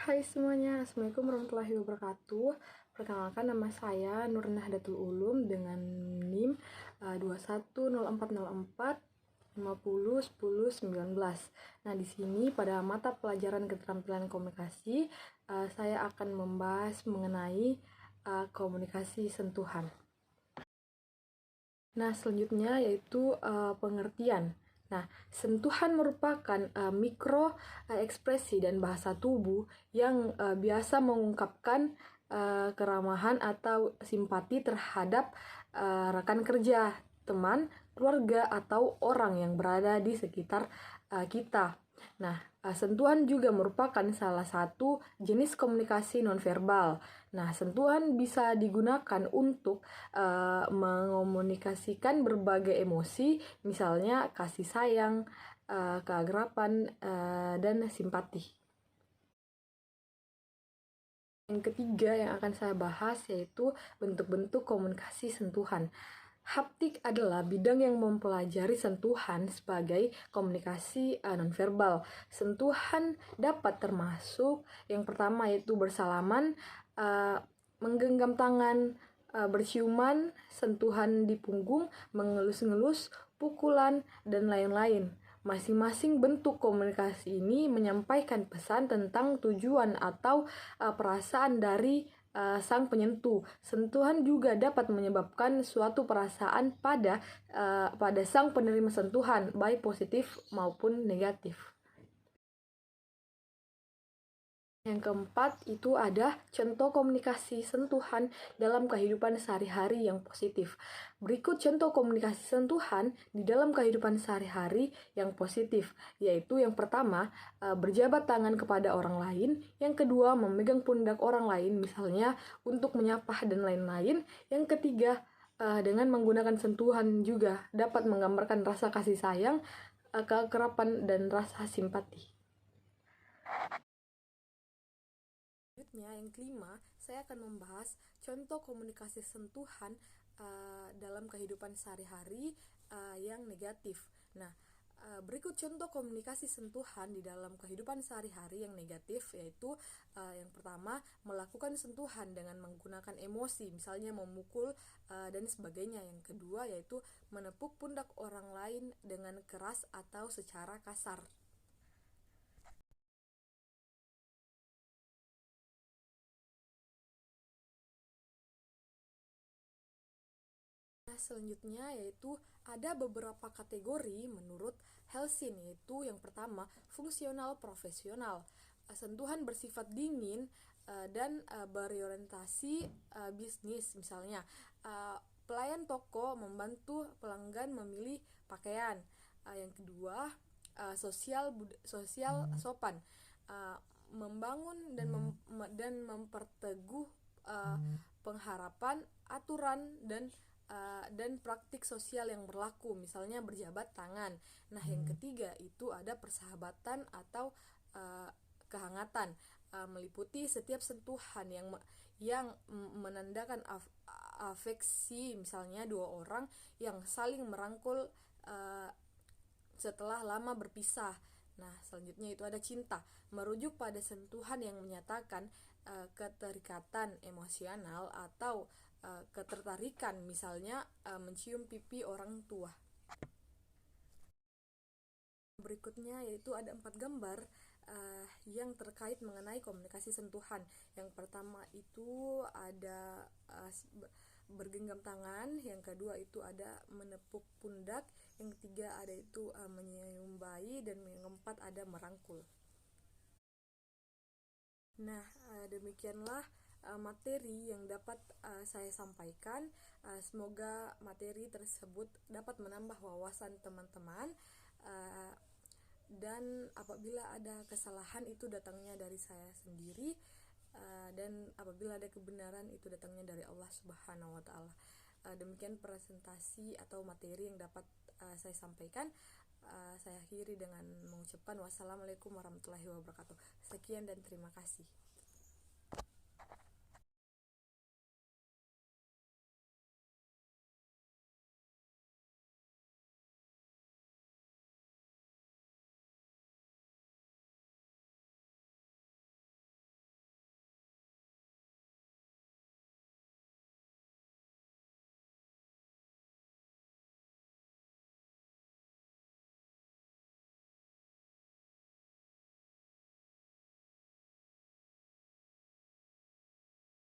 Hai semuanya, Assalamualaikum warahmatullahi wabarakatuh. Perkenalkan, nama saya Nur Nahdlatul Ulum dengan NIM 210404 50 10 19. Nah, di sini pada mata pelajaran keterampilan komunikasi, saya akan membahas mengenai komunikasi sentuhan. Nah, selanjutnya yaitu pengertian. Nah, sentuhan merupakan mikro ekspresi dan bahasa tubuh yang biasa mengungkapkan keramahan atau simpati terhadap rekan kerja, teman, keluarga, atau orang yang berada di sekitar kita. Nah, sentuhan juga merupakan salah satu jenis komunikasi nonverbal. Nah, sentuhan bisa digunakan untuk mengomunikasikan berbagai emosi, misalnya kasih sayang, keakraban, dan simpati. Yang ketiga yang akan saya bahas yaitu bentuk-bentuk komunikasi sentuhan. Haptik adalah bidang yang mempelajari sentuhan sebagai komunikasi nonverbal. Sentuhan dapat termasuk yang pertama yaitu bersalaman, menggenggam tangan, berciuman, sentuhan di punggung, mengelus-ngelus, pukulan, dan lain-lain. Masing-masing bentuk komunikasi ini menyampaikan pesan tentang tujuan atau perasaan dari sang penyentuh. Sentuhan juga dapat menyebabkan suatu perasaan pada sang penerima sentuhan, baik positif maupun negatif. Yang keempat itu ada contoh komunikasi sentuhan dalam kehidupan sehari-hari yang positif. Berikut contoh komunikasi sentuhan di dalam kehidupan sehari-hari yang positif, yaitu yang pertama, berjabat tangan kepada orang lain, yang kedua, memegang pundak orang lain, misalnya untuk menyapa dan lain-lain, yang ketiga, dengan menggunakan sentuhan juga dapat menggambarkan rasa kasih sayang, keakraban, dan rasa simpati. Selanjutnya, yang kelima, saya akan membahas contoh komunikasi sentuhan dalam kehidupan sehari-hari yang negatif. Nah, berikut contoh komunikasi sentuhan di dalam kehidupan sehari-hari yang negatif, yaitu yang pertama, melakukan sentuhan dengan menggunakan emosi, misalnya memukul dan sebagainya. Yang kedua, yaitu menepuk pundak orang lain dengan keras atau secara kasar. Selanjutnya yaitu ada beberapa kategori menurut Helsin, yaitu yang pertama fungsional profesional. Sentuhan bersifat dingin dan berorientasi bisnis, misalnya pelayan toko membantu pelanggan memilih pakaian. Yang kedua, sosial sopan, membangun dan memperteguh pengharapan, aturan, dan praktik sosial yang berlaku, misalnya berjabat tangan. Nah, yang ketiga itu ada persahabatan atau kehangatan, meliputi setiap sentuhan yang menandakan afeksi, misalnya dua orang yang saling merangkul setelah lama berpisah. Nah, selanjutnya itu ada cinta, merujuk pada sentuhan yang menyatakan keterikatan emosional atau ketertarikan, misalnya mencium pipi orang tua. Berikutnya yaitu ada 4 gambar yang terkait mengenai komunikasi sentuhan. Yang pertama itu ada bergenggam tangan, yang kedua itu ada menepuk pundak, yang ketiga ada itu menyium bayi, dan yang keempat ada merangkul. Nah, demikianlah materi yang dapat saya sampaikan. Semoga materi tersebut dapat menambah wawasan teman-teman, dan apabila ada kesalahan itu datangnya dari saya sendiri, dan apabila ada kebenaran itu datangnya dari Allah Subhanahu wa Ta'ala. Demikian presentasi atau materi yang dapat saya sampaikan. Saya akhiri dengan mengucapkan wassalamualaikum warahmatullahi wabarakatuh. Sekian dan terima kasih.